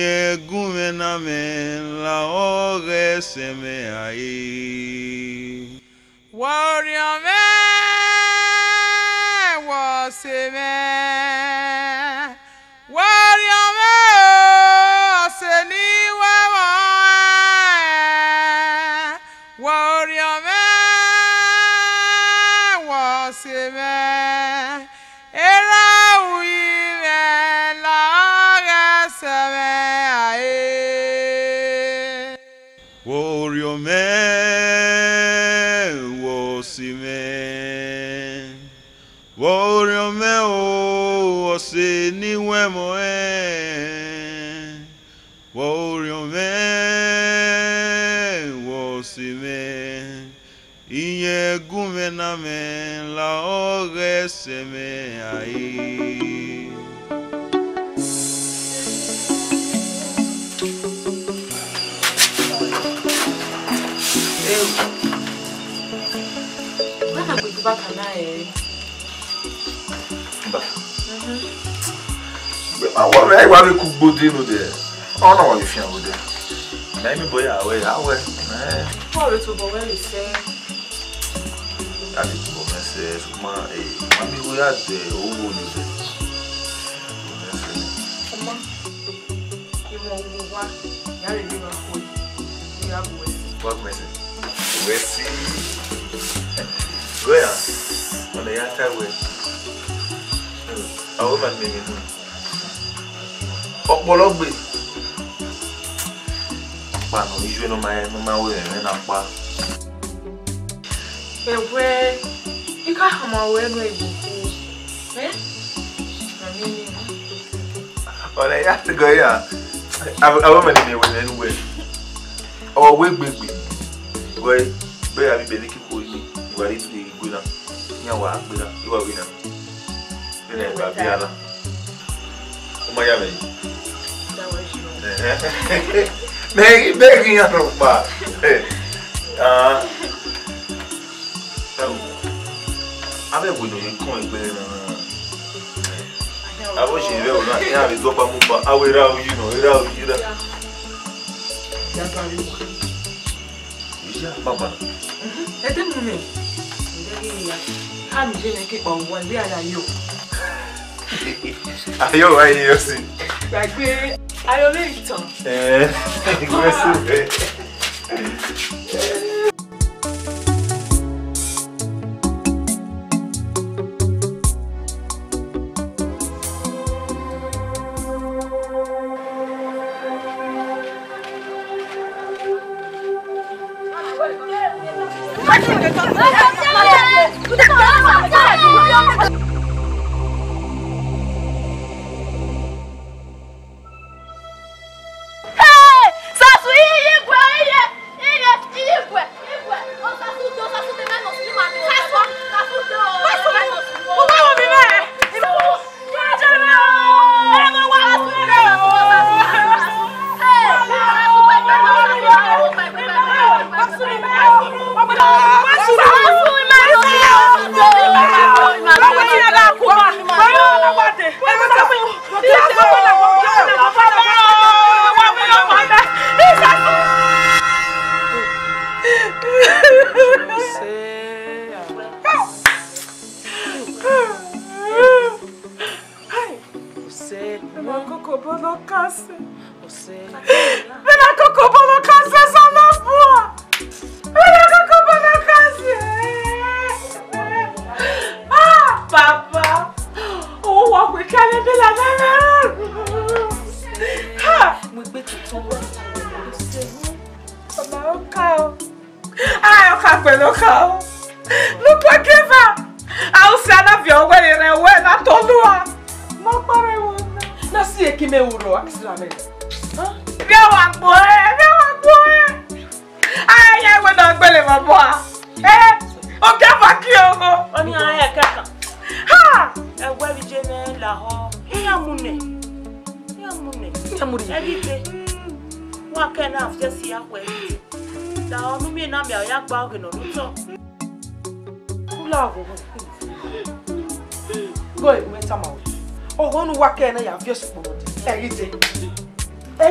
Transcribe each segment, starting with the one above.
Iye gumena me la oge se me ahí. Warrior man, was a man. Warrior man, was a new one. Warrior man, was a man. Era we la se me ahí. Warrior man, was a man. Warrior man, was a new one. Warrior man, was a man. Iye gumena me la oge se me ahí. When I go back and I want to cook body no there. Oh no, if you are there. Maybe boy away. what it will go well is say. I need to go and say, mommy, we are there. Oh, Mama, you won't go back. You are really not good. You are good. what message? We see. Go on. On the other way. A woman may be. Ọ̀pọ̀lọpọ̀ pano ijo no my way na pa Ewe ika hama we no ebuku amini ona ya to go ya woman may we anyway o we gbegbe we be abi be liki ko ni iwari to igbo na nya wa agbera iwa we na ene ba biala o ma ya me Begging a ropa. Abe bueno ye kon egbe na. Abo se be o na ya be do pa mu ba awera o you know, era o you da. Ya ba ri. Ya baba. Ete mu me. Ndegi ya. Ha mi je ne ke pa wo bi ala yo. Ayo ayi yo si. Gbàgbé ayo me itan. Igwe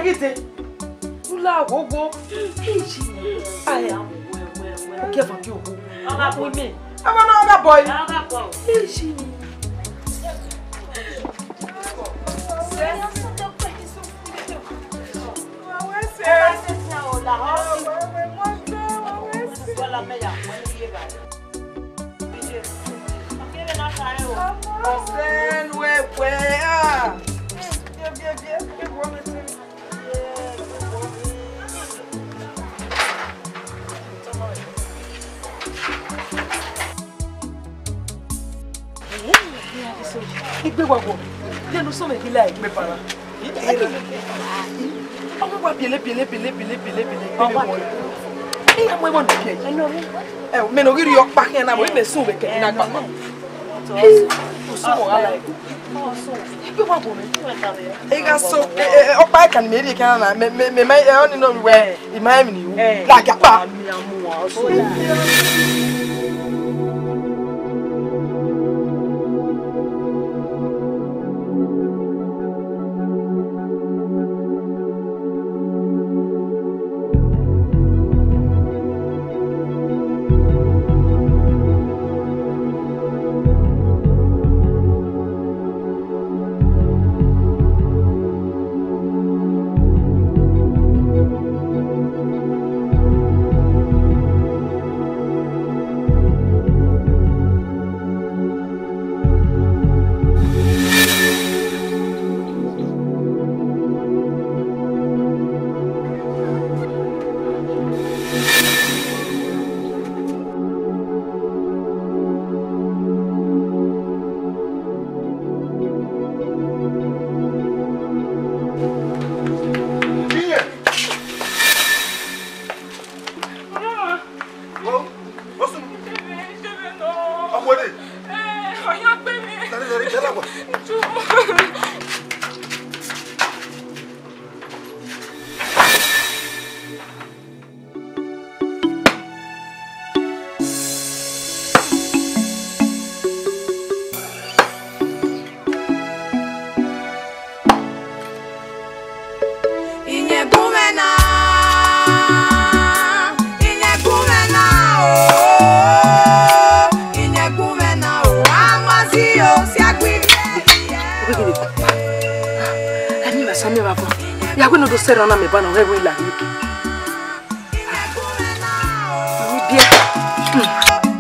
Egite. Ula gogo. Ai am. Que fa que o. Aba boy me. Aba no aba boy. Aba boy. Ishi. Igbe wago. Lenu so me bila igbe para. Ọmọ wa pele. Iya mo mo nje. Me no giri yo pa ke na mo me sun be ke na gba. O so mo ala e. Igbe wago me. E ga so o pa kan me ri kan na me mai e oni no we I mai mi ni. La ga pa. Mi amu wa so. Serana me bana wewe ila hiki. Nibia.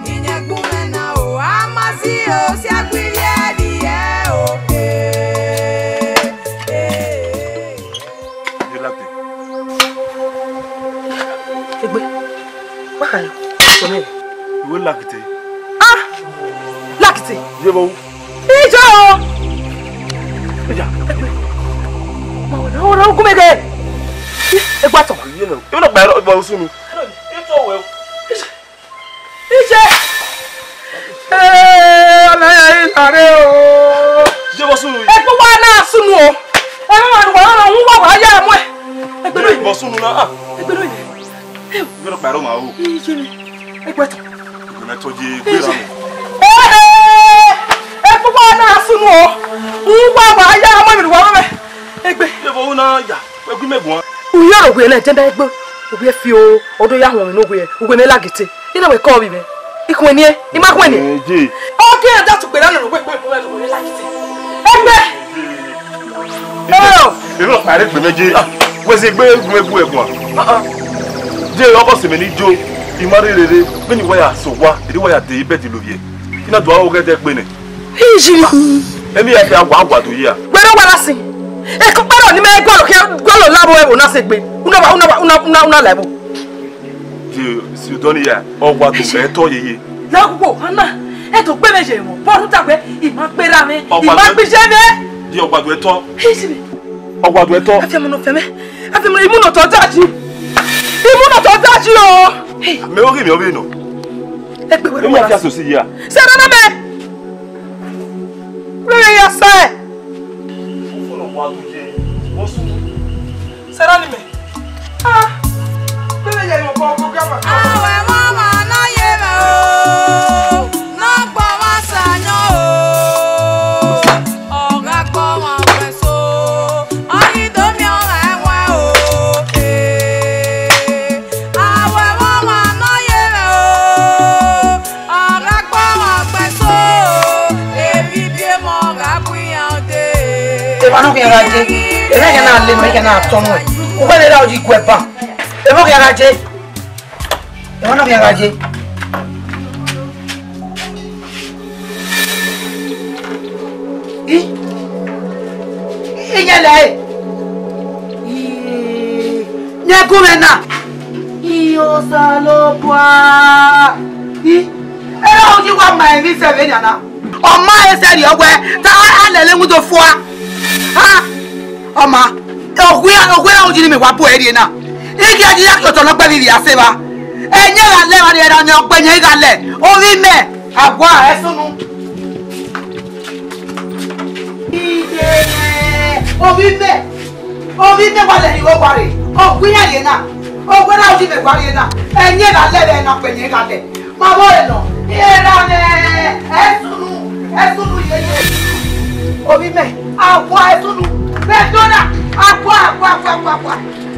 Inyegumena o amazio si agwiria die o. Relate. Egbe. Wakayo. Somele. Wo lakite. Ah! Lakite. Jebo. Ijo. Eja. Ora kumege. Egbato. You know. You no gba bo sunu. Ito we. Ije. Ala ilare o. Jebo sunu. Egbo wa na sunu o. E ma wa ya mo e. Egbe lo Bo sunu na ah. Egbe lo You no gba ro ma o. Ije. Egbato. You na toje gbera mo. Egbo wa na sunu o. Wa ya mo mi wa me. Egbe. Jebo na ya. Egbe megun. Uyoro gwe na jenda egbo. Ogwe fi o odo ya hon no gwe. Ogwe me lagite. Ina we call bi me. Ikun ni e. Ima kun ni. Je. Okay, and that's where I know wait lagite. Egbe. Oh! You no pare gbe meje. Ah, we se gbe egun egun. Je oko se me ni jo. Imari rere. Me ni waya so wa. Edi waya de ibe di lovie. Ina do awo gede gbe ni. Iji. Emi e fi agwa to yi a. Gbero wa lasin. E ko paro ni me golo labo e na se gbe. Una labo. Je si doni ya. Ogwa to e to yeye. Lagbo, ana. E to gbe meje mo. Bo ta gbe ima gbera mi. Ima gbe je me. Je ogwa to e to. Iji. Ogwa to e to. Afi mo no feme. Afi mo imu no to daji. Imu no to daji o. Me o ri mi o bi no. E gbe we Emi afi aso si ya. Se na me. Where you say? Será ni me? Ah! Bebe ya mo po programa. Awe mama no yeme o. No gbo wa sanyo o. Oga gbo wa peso. Oni do mi o ewa o. garage. Ebe ke na le me ke na tono e. O ba le ra oji ku e ba. Ebe ke garage. Ebe no ke garage. Inyele. Nyegumena. Iyo salopwa. Era oji wa ma mi se be na. O ma e se ri ogwe ta alele mu to fua. Ha. O ma. Ogwe oji ni mi wa bo e ri na. Igi aji ya ko to lo gbe bi ase ba. Enye la le wa ni era ni ogbe yen ga le. Orí me agwa e sunu. Obi me wale ni wo ware. Ogwinya ye na. Ogwena oji me ware ye na. Enye la le na penye ga le. Ma bo e no. Era ne. Esunu ye ye. Obi me agwa esunu. Be dona. Agwa.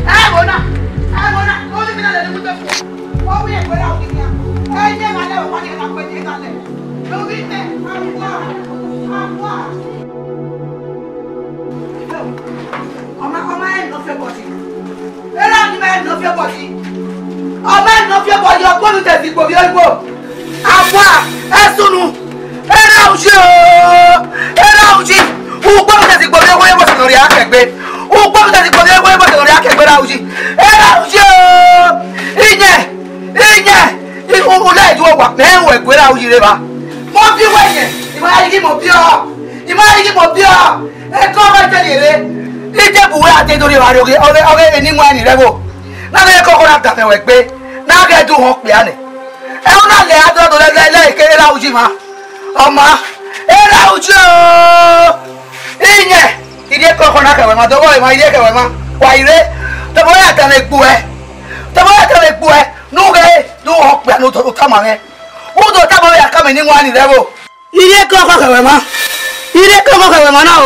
Agona. Obi me na le mu te fu. Obi e kwera obi ya. Enye la le wale na penye ga le. Obi me agwa. Ọmọ ẹ̀ ló fẹ́ bọ̀dí. Eré àdúgbò ẹ̀ ló fẹ́ bọ̀dí. Ọmọ ẹ̀ ló fẹ́ bọ̀dí ọgbọ́n tẹ̀sí gbòbí orígbò. Àwa ẹ̀sùnù. Eré àwùjí ooo. Eré àwùjí. Ugbọ́n tẹ̀sí gbòbí owó yẹ́bọ̀ sọ̀rọ̀ rí akẹgbẹ́. Ugbọ́n tẹ̀sí gbòbí owó yẹ́bọ̀ sọ̀rọ̀ rí akẹgbẹ́ àwùjí. Eré àwùjí ooo. Ìyẹn. Olú ẹ̀dùn ọgbà mẹ́wọ̀n ẹ̀gbẹ́ àwùjí rẹ̀ bá. Mo bí wẹ̀yẹ̀. Ìmọ̀ Ẹ̀kọ́ bá tẹ̀lé rẹ̀. Ije buwe ate dori wa oge eni nwa ni rebo. Na le koko na ta mewe pe. Na ge du hon pe ane. E una le ado do le ke la uji ma. Oma. E la uji o. Inye. Ide koko na ke we ma do boy ma ide ke we ma. Wa ire. To boy ata le gbu e. Nu ge du hon pe anu to ta ma me. U do ta boy aka me ni nwa ni rebo. Ide koko ke we ma na o.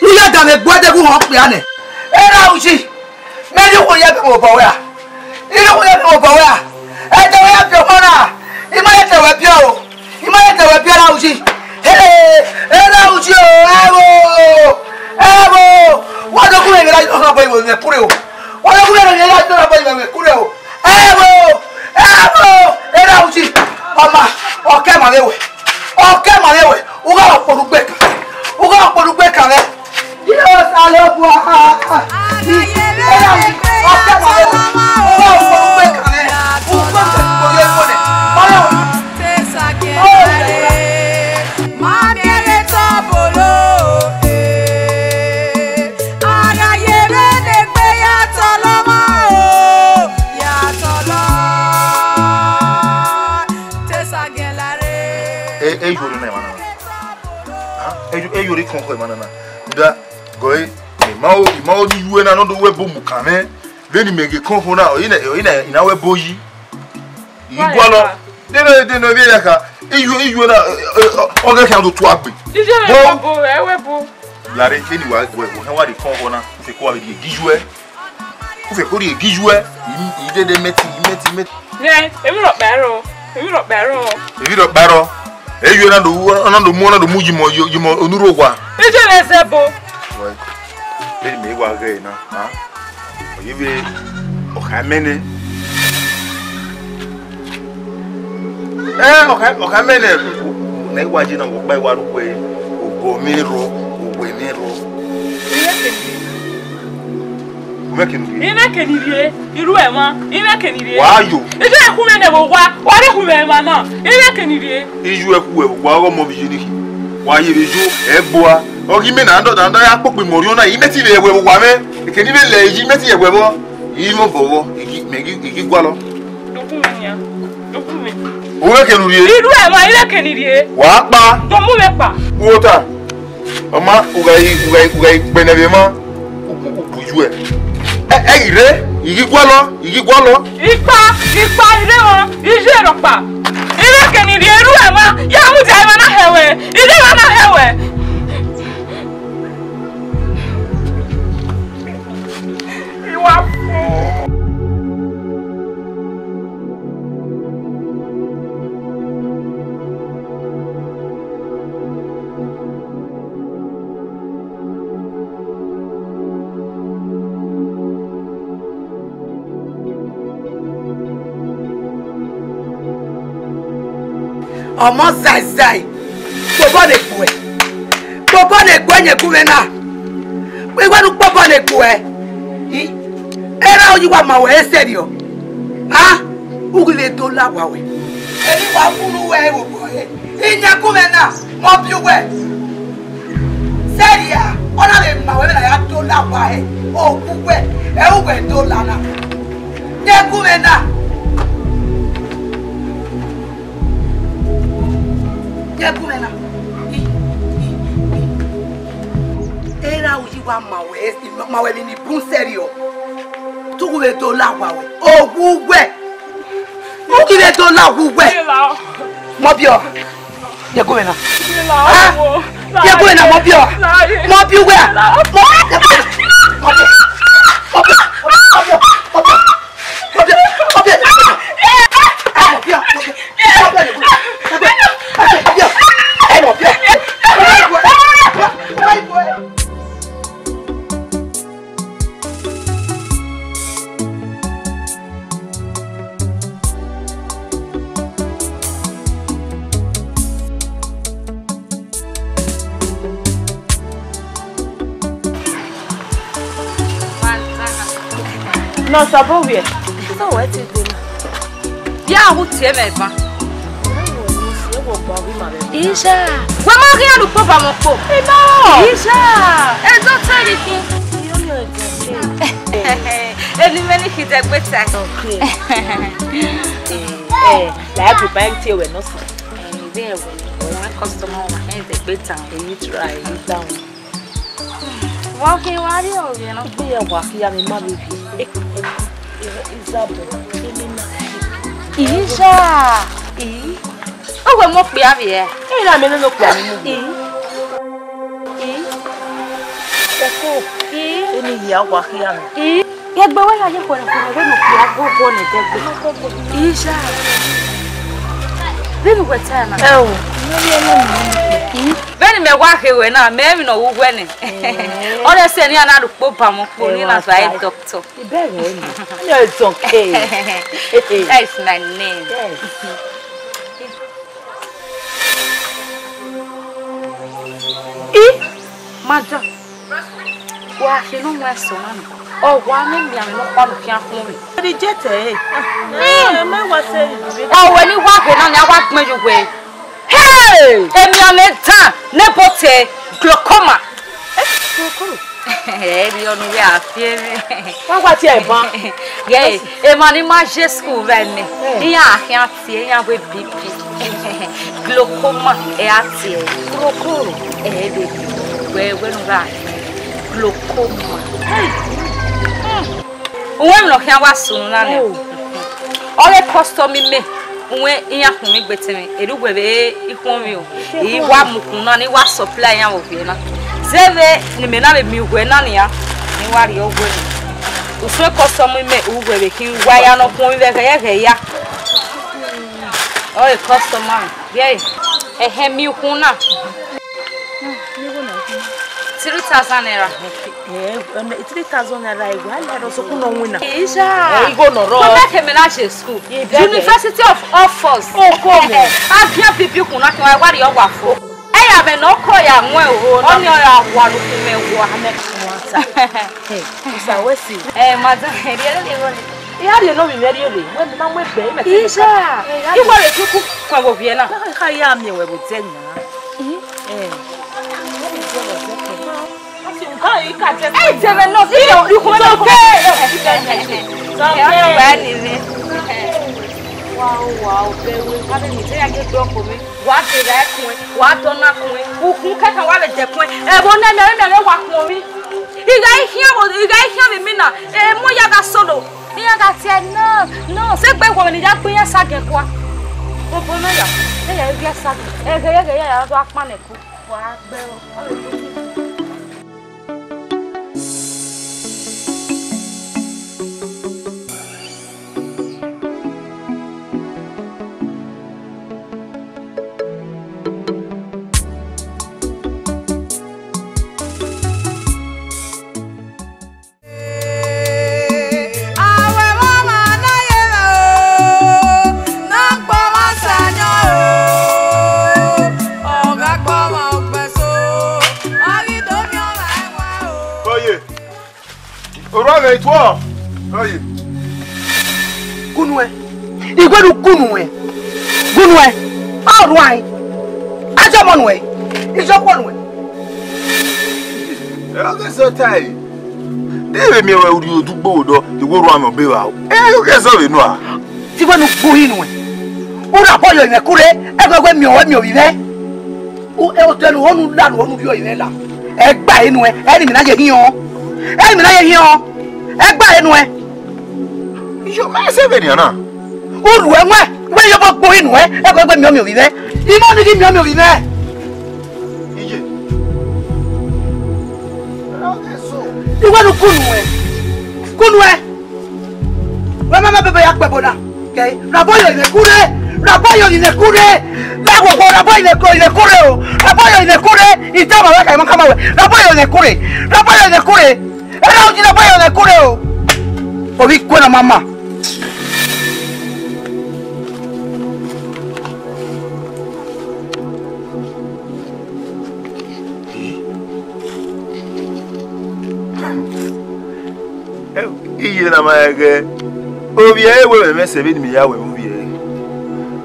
Nuya dame gbode ku hon pe ane. Era uji. Meri ko ye pe mo bowe a. Ire ko ye pe mo bowe a. E te we pe mona. Ima ye te we pe la uji. Era uji o. Ewo. Wa do ku me la do na boy me kure o. Wa do ku me la do na boy me kure o. Ewo. Era uji. Oma, oke ma lewe. U ga poru gbe kan re. Dios alobua. Yori konko manana. Da goy imao ni yuwe na ndo we bomu kame. Veni mege konko na ina we boyi. Igwalo. Deno bi yaka. Iyu na oga kan do to agbe. Dije we bo. La re feni wa wa di konko na. Fe ko abi gijue. Ku fe ko di gijue. Ide de meti. Ne, emi ro bero. Eyo na do muji mo onuro gwa. Ije le sebo. Wai. Le me gwa ge na, ha. Oyibe o ka mene. O ka mene. Na igwa ji na wo gba igwa ru pe ogo mi ro, ogwe mi ro. Ina kenirie, iru e ma, ina kenirie. Wa yo. Ije ku me ne wo wa re ku me ma na. Ina kenirie. Iju e ku e wa go mo bi ni. Wa ye beju e gboa. Ogi me na ndo ya pope mori ona imeti le ewe wa me. Ekeni be le yi meti ewe bo. Yi mo bowo, igi gwa lo. Doku me. O we kenurie. Iru e ma, ina kenirie. Wa pa. Do mu me pa. Wota. Oma ugai benebe ma. Buju e. Ire, igi gwalo. Ipa ire won, ije ro pa. Ire keniri eru e ma, ya mu ti ai ma na hewe. Ire ma na hewe. Iwa fo. ọmọ zai gbogbo ne ku ẹ gbogbo ne ku ẹ ku me na gbogbo nu gbogbo ne ku ẹ era oyi wa ma we serio ha ugile do la wa we eri wa funu we wo bo e inya ku me na mo bi we seria ona le ma we na ya do la wa e o ku we e u we do la na nye ku me na Yakumena. Era ujiwa mawe ni bun serio. Tukuwe to la wa we. Ogugwe. Ukile to la ogugwe. Mobio. Yakumena. Yakumena mobio. Mobio we. No, sabo we. So what is it? Bia hu tie me ba. Isha. Wa ma ri alu po ba mo po. No. Isha. E do tell you. Eli meni hide gbeta. Okay. La prepare tie we no so. There we one customer on hand the gbeta. You try it down. Walking while you know. Be a wa ya me ma be. Isha. O we mo pe abi e. E na me no pe ani mu. Seko. Eni ya wa ya me. Yegbe we la je ko na we mo pe agogo ni degbe. Isha. Bibi ko tana. Beni me wa hewe na me mi no wo gwe ni. Ole se ni ana rupo ba mo po ni na so I doctor. Ibere ni. No, it's okay. That's my name. Yes. Madam. Wa se no mo so na no. O wa me mi ame no kwa no kia fun mi. Di jete. Me wa se. O we ni wa gbe na ni awa pin ju gbe. Hey! Emi ame ta ne bote glaucoma. Glaucoma. Eri onu we afie mi. Wa ti e ban. Ye, e ma ni ma je school venne. Iya akin ati eyan we BP. Glaucoma e ati e. Glaucoma. Be we no ga. Glaucoma. Uwe mi lo kian wa sunu na ne. Ore custom me. Uwe iya hun mi gbete mi. Erugwe be ikun mi o. Yi wa mukun na ni wa supply yan wo bi na. Zeve ni me na be mi ugwe na ni ya. Ni wa ri ogwe ni. Uswe custom me ugwe be kin wa ya no kun be ke ya. Ore customer. Ye. Mi kun na. 3,000 naira. 3,000 naira igwe. Ala ro so kuno wina. Isha. Igbo no ro. Come back me na school. University of Oxford. Oh, come. Abia pipi kun na ki wa ri ogwa fo. Eya be no ko ya nwe o. Oni o ya wa lu ku me wo ame kwata. Isa wesi. Madam, eri Ya ri no mi meri ole. We na mwe be me. Isha. Igbo le tuku kwa bo bie na. Ka ya mi we bo tenya. Hey, tebe no, you come Wow, bewe, habe mi te ya ge do ko mi. Wa te ra kun, wa do na kun, ukun kaka wa le je kun. E bo na me wa kun mi. Iga ihia mi na. Mo ya ga solo. Iya ga ti no, se gbe wo ni ja pe yan sage kwa. Bo na ya. E ya bi sage. E ge ya do apa ne ku. Wa gbe o. Awe mama na ye o, na gbo ma sanyo o. avec toi. Oui. Kunwe. Igwedu kunwe. Kunwe. All right. Ajamonwe. Ijokonwe. Okay, so tired. Deve mi we uri odugbo do, iwo ru am obe wa. You get so we know ah. Ti gwenu buhinwe. Ura boyo ine kure, egwegwe mi owi re. O e o telu onu lanu onu bi oyi re la. Egba enu e, eni mi na ye hin o. Eni mi na ye hin o. Egba enu e. You ma se veni na. Uru enwe, we yo bo buhinwe, egwegwe mi owi re. Imo ni ki mi owi re. Ije. Okay, so. Igwenu kunwe. Mama bebe yak beboda. Okay? Raboyo ine kure. La gogo raboyo ine kure o. Raboyo ine kure. Itama weka imon kama we. Raboyo ine kure. Era uji raboyo ine kure o. Obi kwena mama. Iye na maege. Obi ewe me se bi mi ya we obi e.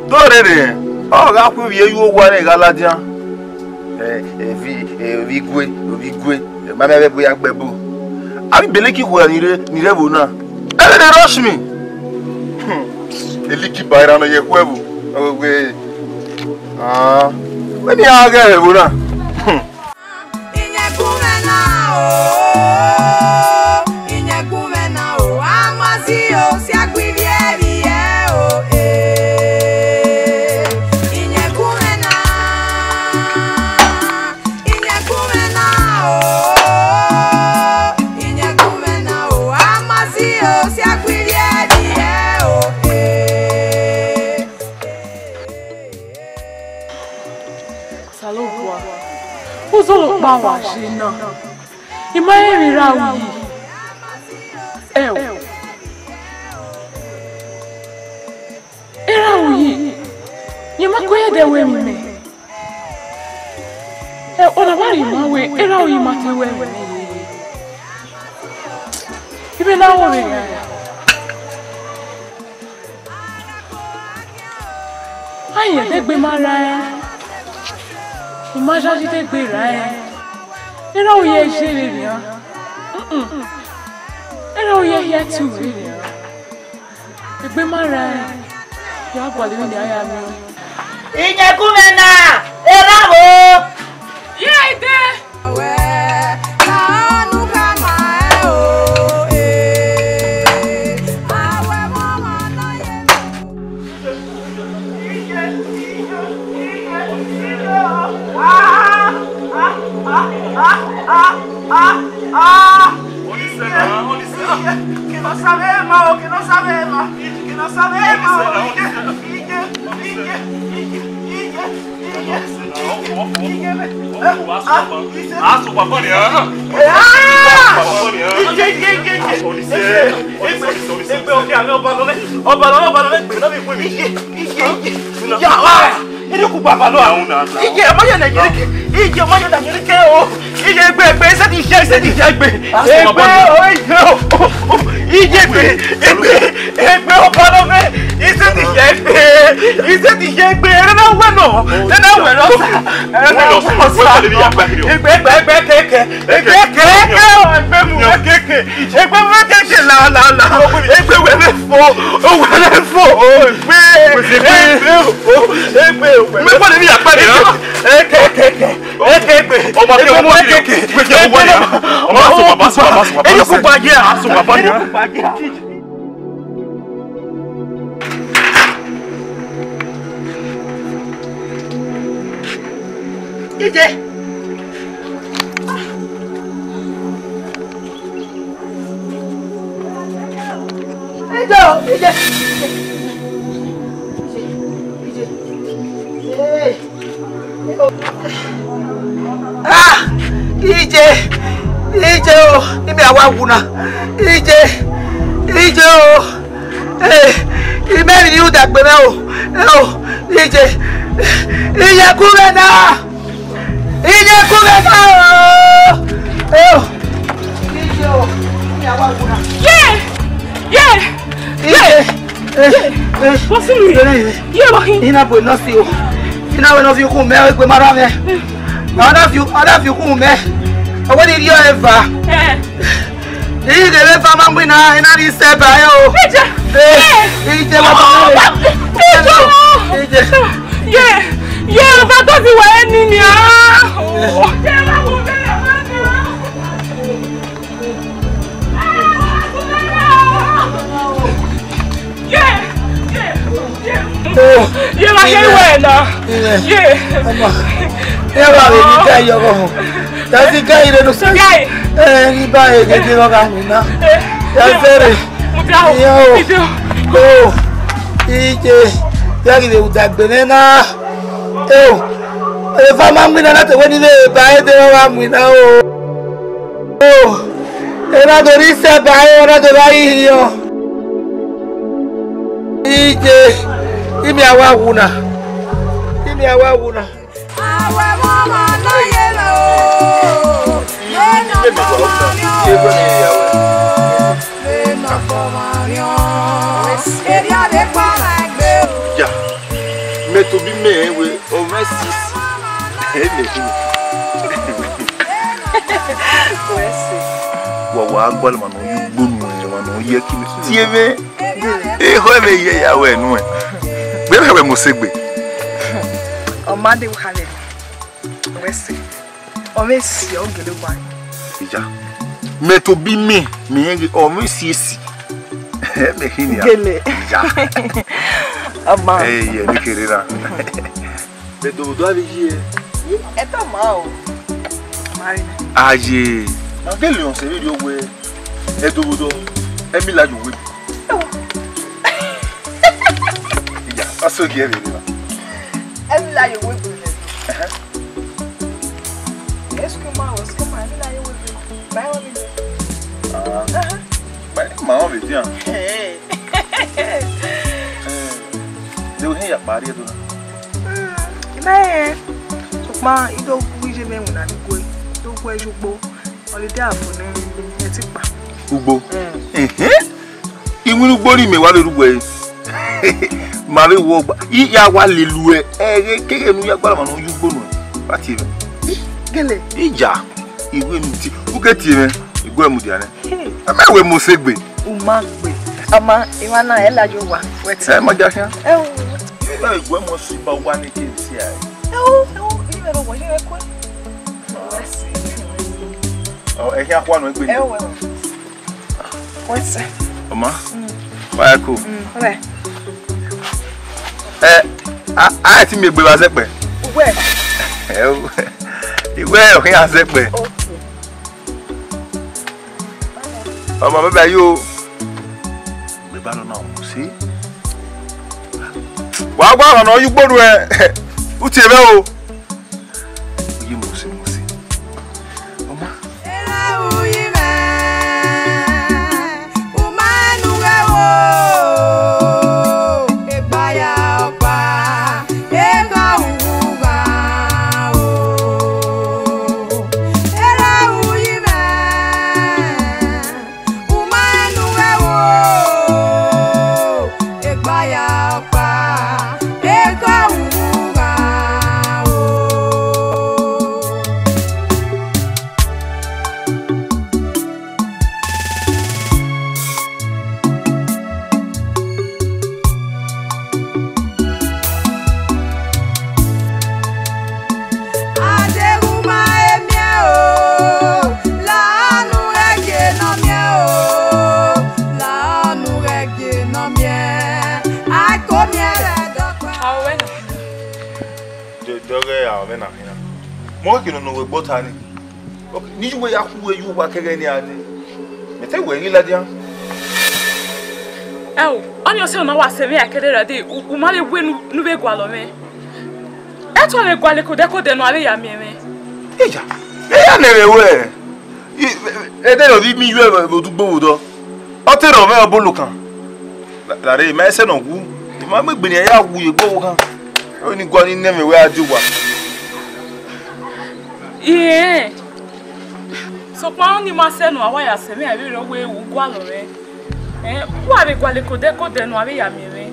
Do re. O ga ku bi eyu ogwa na galadian. Obi gwe. Mama be boya gbebu. Abi beleki ko ni re bo na. Ele dey rush me. Eliki bayra no ye kwebu. Ogwe. Ah. We ni aga e bo na. Uzolo bawa shina. Imaye rawi. Erawi. Yema koye de we me. Ona bari mawe erawi mate we me. Ibe na wo ya. Aye de gbe mara. Imagine te gbe ra e. Era o ye se re ri an. Era o ye here too re ri an. Egbe mara e. Ya gba le ni aya mi. Ije kumena. Era wo. Ye ide. We na onu kama e o awe mama na ye. Que no sabemos. Ele com babalo auna. Ije amanhã na Yirike. Ije amanhã na Yirike o. Ije egbe se ti se egbe. Egbe o Egbe o balo me. Ise ti se egbe. Era na weno. Egbe keke. Egbe mu keke. Egbe mu keke la. Egbe wele fo. Egbe. Me pone mi apare na. Egbe. O ma pe mo keke. Egbe wo ya. O ma so baba. Ele ku page a. So baba ni. Ije. Ije o, ibi awa wuna. Ije o. Imeri ni o dagbe me o. Ije kumena. Ije o. Ije o. What's in me? Yeah, Mahi. Ina boy no see you. Ina we no see you come me we mara me. Other few come me. What did you ever? Ni de le fa ma ina di se ba yo. Ije baba. Yeah, but don't you want any ni Yeah, my hair wet now. Yeah. Yeah, you go. That's the guy that looks like. Anybody get you on now. That's it. Go. You get that banana. Oh, if I'm going to when you buy the one we know. Oh, and I don't reset by another here. Give me a wawuna. Give me a wawuna. Our mama no yellow. Yeah. Me to be me we over 6. Wa agwal manu yu gbonu manu ye kimi tie me. Ho me ye ya we nu. Where we musegbe? O made wo hale. Wesi. O me si o gele wa. Ija. Me to be me o me si. Me hini ya. Gele. Ja. Ama. Ye me kerira. Me do ali hier. É tão mal. Marina. Aye. Na gele on se video we. E do. E mi la ju we. Aso que é menina. É lá eu vou ver. Esse que mal, é lá eu vou ver. Vai lá ver. Ah. Vai mal ver, tia. Deu rei a Maria dona. Mas só e do cuide mesmo na coi. Do coi jugbo. Olha de afo, né? É tipo. Ugbo. E muito bori me wale rugbo aí. Mari wo ya wa lelu keke nu ya gbara manu yugbo nu pati me gele ija iwe mi ti u ke ti me igwe mu dia ne ama we mo segbe u ma gbe ama iwa na e lajo wa weti ma ja kan o na igwe mo si ba wa ni ke ti ai ni me ro wo ni ko e ya kwa no egbe ni what's ama wa ko right a ti me gbe wa sepe we iwe o ya sepe ọmọ baba yo gbe ba lo na o si wa gba ọ̀nà yu gboru u ti ebe o yi mo si ọmọ mo kinu no we botani ni juwe ya ku we yu wa kege ni ani me te we ri la dia on yo se na wa se me akede rade u ma le we nu be gwa lo me e to le gwa le ko de no ale ya me eja e ya ne we e de no bi mi yu e bo dugbo wo do o te ro me obolo kan la re me se no wu ma me gbe ni ya wu ye gbo wo kan o ni gwa ni ne me we adi wa yeah So pa ni ma se no awa ya se me abi ro we wu gwa lo re. Wa be gwa le ko de no abi ya mi re.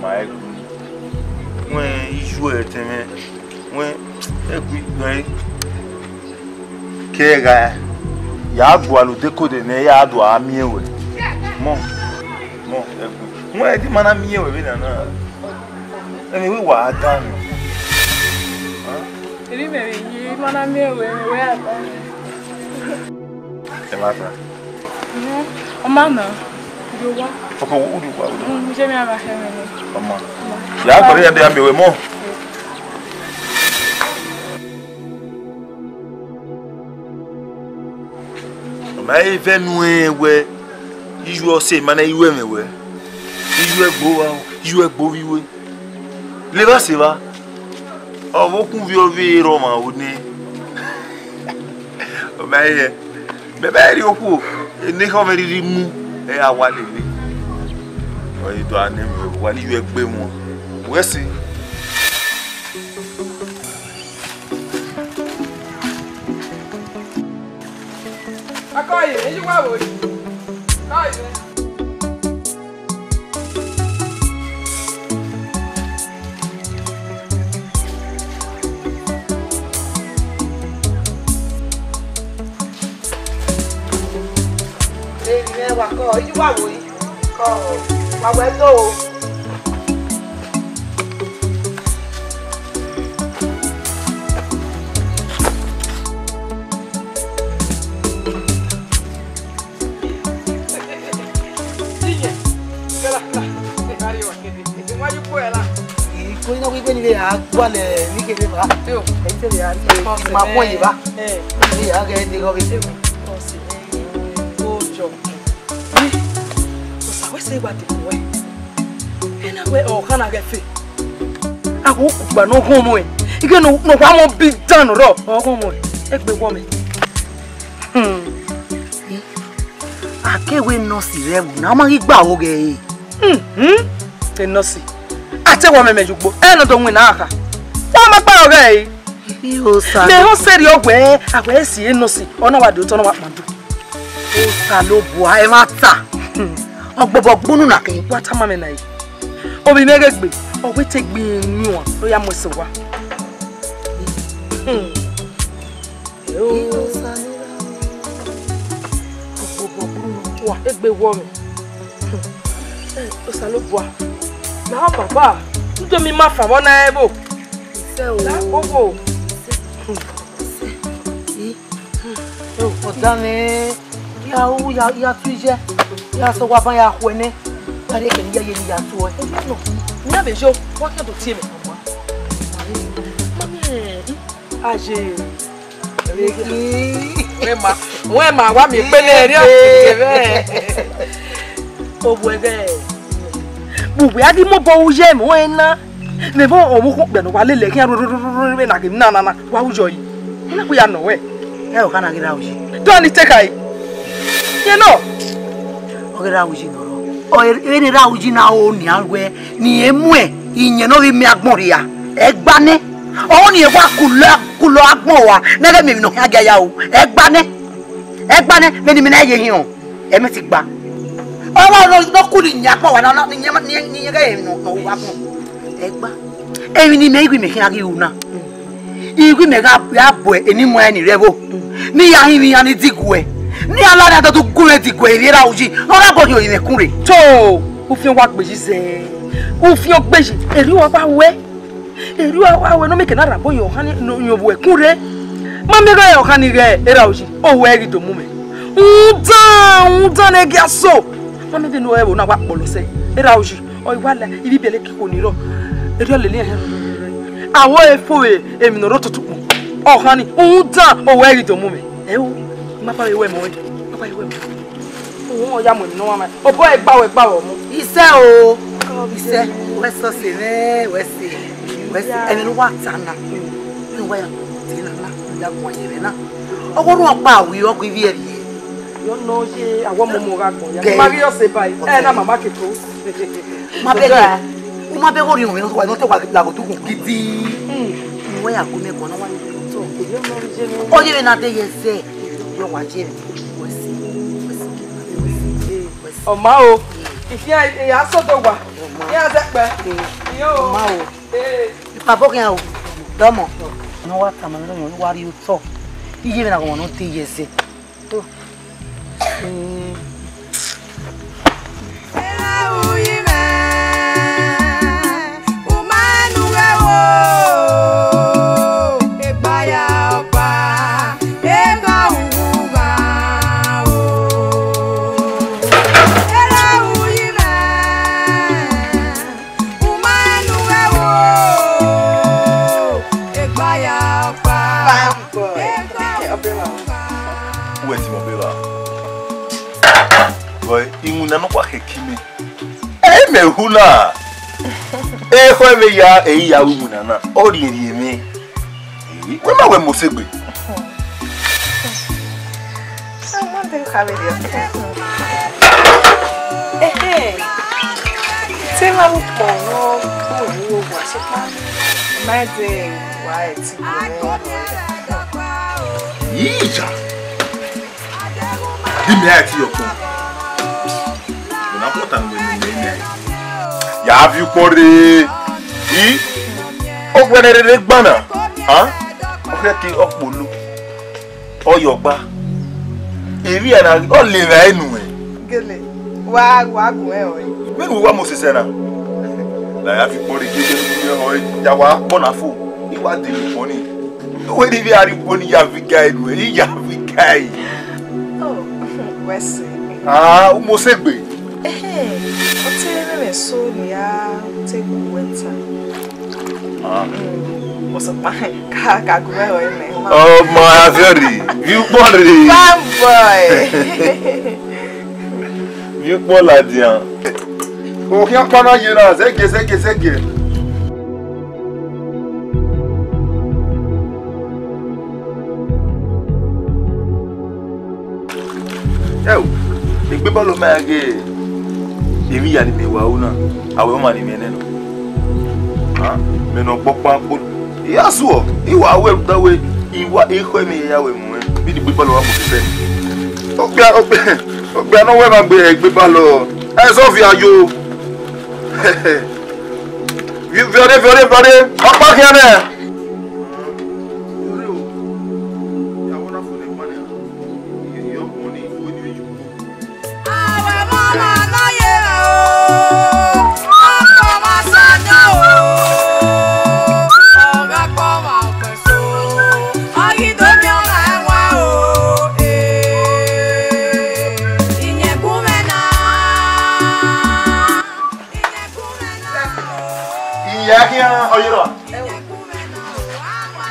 Ma e when iju teme when e kega ya gwa lo de ko de ne ya do ami ewe mo e di mana mi ewe be na emi we wa dan Eri me yi mana mi ewe we ata. e ma ta O ma na. Do wa. Papa udu kwa udu. Je mi aba he me ni. Mama. Ya gore ya de ambewe mo. Ma even we iju o se mana iwe mewe. Iju egbo wa, iju egbo wiwe. Le ba se ba. O mo kun vi o vi ro ma o ni. O ma ye. Me ba ri oku. Ni ko me ri mu e awale ni. O yi do ane me wa iju egbe mu. We si. Akoye, eji wa wo. Akoye. Wa ko eji wa wo yi. Ko wa we to o. Coisa que vem ver água né, me querer vá. Eu, Aí você vê, uma coisa vá. E a gente diga que você. Ojo. O sabe se vai ter ué. Ena we o kana gefe. Ago kugba no homo e. Ige no kwa mo big down ro. O homo e. Egbe wo me. Akewe no si re na ma gba o ge. Te no si. Ate wo me mejugbo. E no do nwi na aka. Wa ma pa o ge. Yo sa. Me ho seri ogwe, agwe si e no si. Ona wa do to no wa padu. O sa lo bo a e ma ta. Ogbobo gbonu na kin. Wa ta ma me na yi. Obi me gegbe. Ogwe te gbe nwi won. Lo ya mo se wa. Yo sa ni Wa egbe wo mi. O sa lo bo a. Na baba, ndo mi ma fa wona ebo. se o. La gogo. O dane ya o ya tuje. Ya so wa ban ya hwene. Pare ke ni ya ye ni ya to e. No. Nya bejo, wa ke do tie me mama. Mami, aje. Wema wa mi pele ri o ti be. O bwege. Bubu ya di mo bo uje mo ena. Me bo o mu ko gbe no wa lele kin ro na ki na wa ujo yi. Na ku ya no we. E o kana gira uji. Don ni take ai. You know. O gira uji no ro. O ere ra uji na o ni agwe ni emu e iyen no bi mi agbon ria. E gba ne. O ni e wa kulo agbon wa. Na ge mi no aga ya o. E gba ne me ni mi na ye hin o. E me ti gba. O no kuli nya po wa na ni ge no wa po. E gba. E ni me igwi me hin agi una. Igwi me ga ya bo eni mo ani rebo. Ni ya hin ya ni digwe. Ni ala da to gure digwe ri ra uji. No ra bo yo ire kunre. To, o fi wa gbeji se. O fi o gbeji eri wa ba we. Eri wa we no me ke na ra bo yo han no yo bo kunre. Ma me ga yo han re era uji. O we ri do mu me. Undan e ga so. Ma me de no e bo na wa polo se. Era uji. O iwala ibi bele ki ko ni ro. Eri o le le he. Awo efo e emi no ro tutu. O han ni undan o we ri do mu me. E o ma pa we mo we. Ma pa we mo. O ya mo ni no wa ma. O bo e gba wo mu. Ise o. Ise. We so se ne, we se. We se eni ro wa tana. Ni wa ya ti na na ya ko yere na. Ogoru opa awi ogu ibi eri. Yo no je awon mo ga gbon ya. Mario se bai. Na mama ke to. Ma be o ma be go ri o mi no wa no te wa la go tu gidi. Ni wa ya ko me ko na wa ni to. Oye, ven a te yese. Yo watch it. Oma o. Ifia ya so to gba. Ya se pe. Yo. Oma o. Papo que o. Domo. No wa kama no yo wa ri o to. Iye ven a como no te yese. To. Imuna no kwa hekime. Me hula. Ho me ya ya umuna na. Ori ri me. We ma we mosegbe. Someone think have it. Say ma bu po no ko wa so pa. My day white. Yija. Dime ati yo. Ya have you for the ogbenere gbana o fe ki opolu oyogba eri ana o le ra enu e gele wa gun e o menu wa mo sese na la ya fi for the gege o ya wa bona fo iwa de mi poni we di bi ari poni ya fi ga enu e ya fi kai oh wesi mo segbe me so ya take winter. What's up? Ka go e me. Oh my very. You body. Bad boy. You bola dia. O que apana yera, zege. Eu, igbe balo mage. Emi ya ni me wa una awe ma ni me neno me no gbopa po ya so iwa awe dawe iwa iko mi ya we mu bi di gbe lo wa mo se ogbe no we ma gbe balo so fi ayo viore apa ke na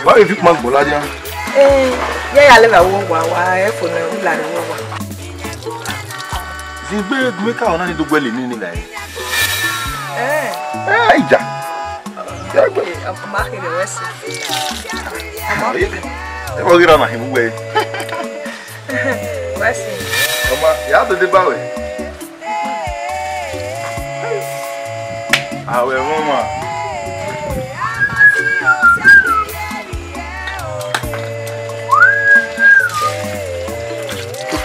Why if you man boladia? Ya le ba wo wa e fo na ula ni wo wa. Zigbe gbe ka ona ni dogbe le ni la ija. Ya gbe Ma ke le wesi. O gira na himu we. Wesi. Oma ya de ba we. Ah we mama.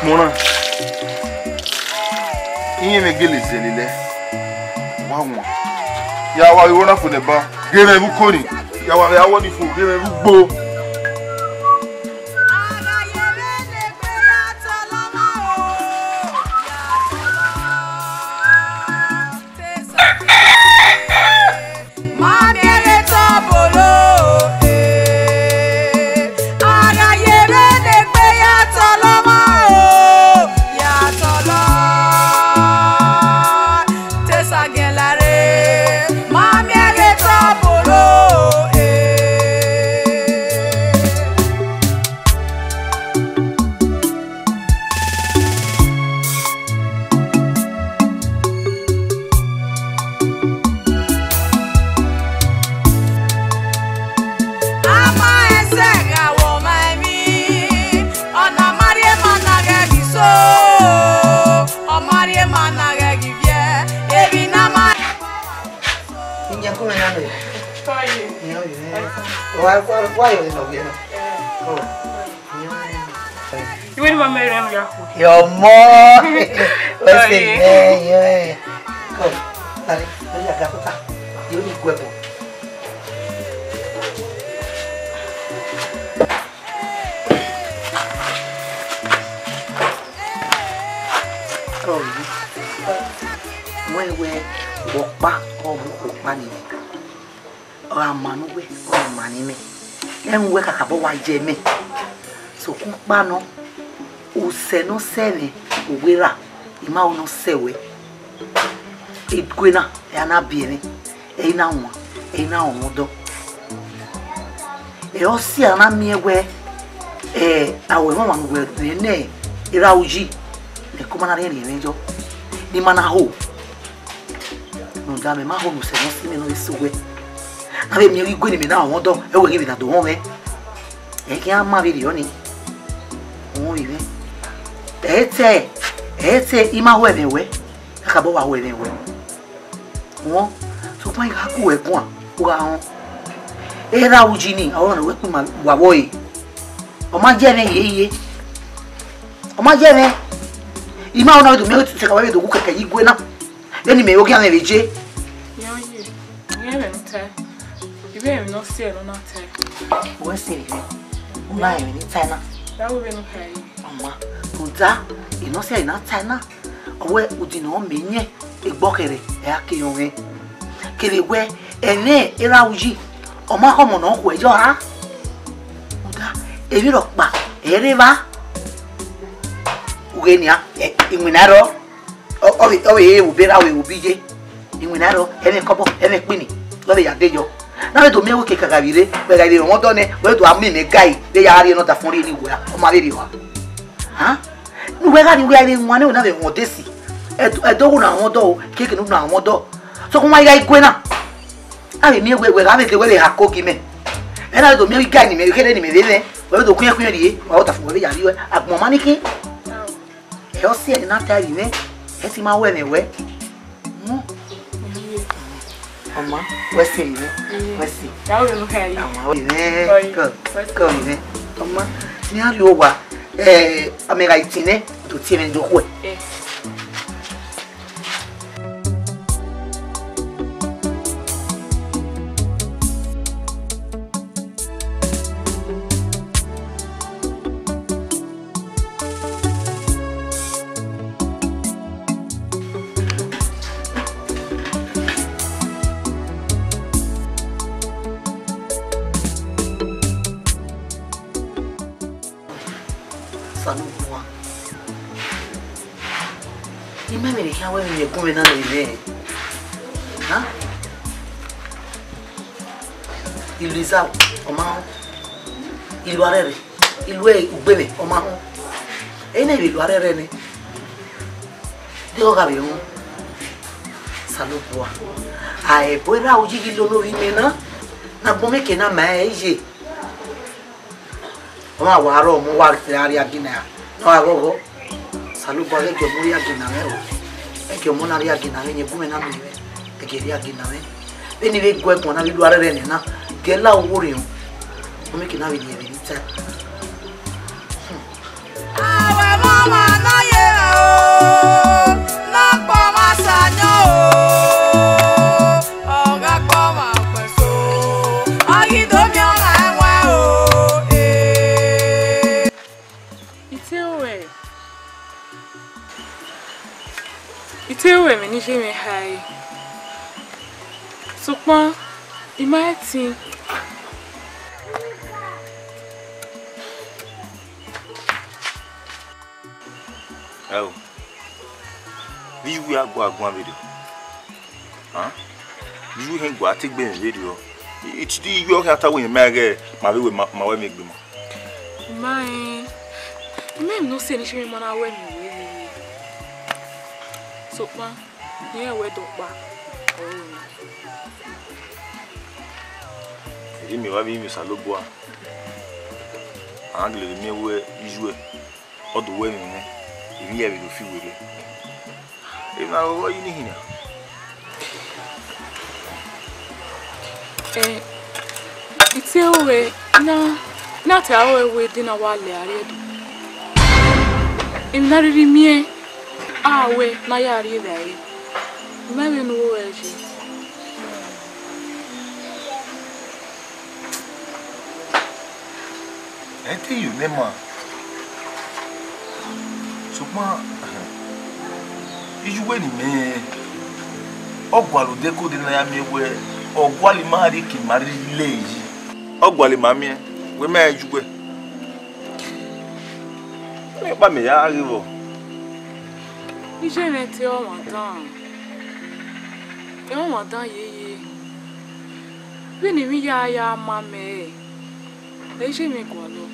Mona iye me gele selile wa won ya wa iwo na fo ne ba gere bu koni ya wa ni fo gere bu gbo Why you no bien? You went to my married Yahoo. Your mom. Let's say, yeah. Come, Tari, I got you need weapon. When we walk back or walk money, or a man away or money, then we can have a white Jamie. So, Kumpano, who say no selling, who will ima no sewe. It gwena, and a beanie, a now one, a now modo. A ocean, I'm near where our woman will be a name, Irauji, the commander angel, the manaho. No damn, my home said, no see me so way. I mean, you're going to be now, modo, I will give it at the home. I can't marry the only. Oh, even. Ete ima wewe we akabo wa wewe we won so pa ga ku e kun wa hon era ujini awon we ku ma wa boy o ma je ne yeye o ma je ne ima ona do me se ka we do ku keke igwe na eni me ogi an leje Yeah, me nta. Ibe me no see no na ta. we se una e ni tsana That will be no kai. ama Uda, ino se ina tsana. Owe udino menye egbokere e akiyonwe. Kelewe ene era uji. Oma homo no ku ejo ha. Uda, ebi ro pa ereba. Ugenia inwinaro. Owe ubera we ubije. Inwinaro ene kobo ene pini. Lole ya dejo. Na do mewo ke kagabire, be ga ile won do ne, we do ami me gai, de ya ari no ta fun ri ni wo ya. O ma be ri wa. Ha? We got we are in one of the modesty. A dog now, dog, kicking now, modo. So, my guy, Gwena. I mean, we have it the way they have cooking me. And I don't make guy, me, get any minute, whether the queer out of where you are at Momaniki. He'll see it not tell you, eh? It's my way anyway. Mama, what's it? What's it? That will be no kai. Go, Mama, near you over. Amega itine to tiene do hwe. Wewe kumbe nani ile? Ha? Ilizao oma. Iluarere. Ilwe ugbeme oma. Ene iluarere ni. Digo gabion. Salopwa. Ai poira uji lo no vimena. Na bome ke na maije. Oma waro mo wa area gina. No agogo. Salopwa ke mo ya gina mero. Que o monaria que na venye kume na miwe e queria que na ven beni ve gwe ko na bidu arere ne na ke la wori o me que na venye benita Awe mama na ye o na pa masanyo o ga pa ma peso agi do mi ona wa o Itewe me ni je me hai. Sukma imati. Oh. We are going video. Huh? You ain't go take me video. It's the you have to win my with my way make them. My no say ni she man awe mi we. Sukma, yeah we do ba. Ele me vai me salobua. Angle me we jouer. O do we me. Ele ia do fi we. E na o yi ni hina. Itewe na not our way dinner while they are ready. In Larry me, our way, Nayari there. Maybe no way. I tell you, Nema. So, you went me. Ogwalu deko de na me we ogwali mari ki mari leji ogwali mami we me ajugbe me pa me ya arivo ije me ti o madan yeye we ni mi ya mame ije me ko lo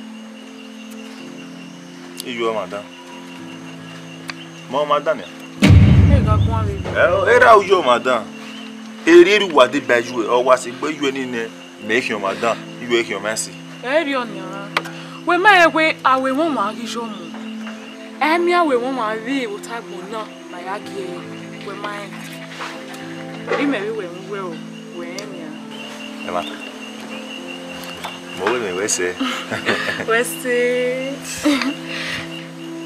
iyo madan mo madan ya era ujo madan eri ru wa de baju o wa se gbe yu ni ne me ki o madan yu e ki o masi eri oni ara we ma ewe awe won ma ri jo mu emi awe won ma ri utagbon na ma ya gi we ma ri me wi we mu we o we emi a e ma mo we me se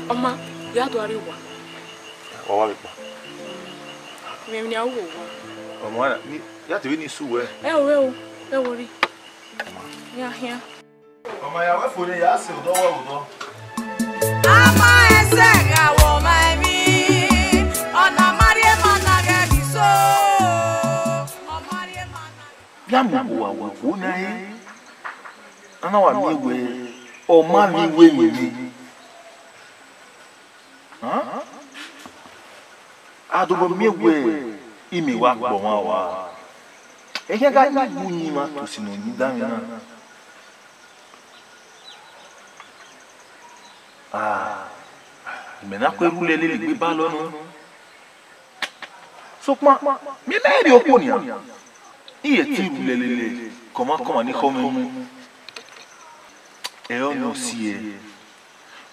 oma ya do ari wa wa pa me ni awo ọmọ ni ya te ni su we e wo ri ya ọmọ ya we fo ni ya se odo wa odo ama ese ga wo mai mi ona marie mana ga biso o marie mana ya mo wa wo na ye ana wa mi we o ma mi we mi adobo mi we imi wa gbo wa e ke ga ni bunyi ma to sinu ni da mi na me na ko rule le gbe ba lo no so pa mi na ri opo ni iye ti rule le koma ni ko mi e o no si e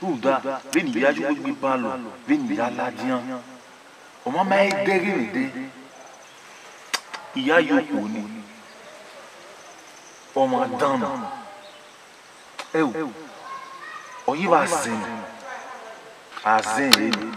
ruda veni viaggio gbe ba lo veni ya ladian o ma mai dere de iya yoko ni o ma dan o yi wa zen azen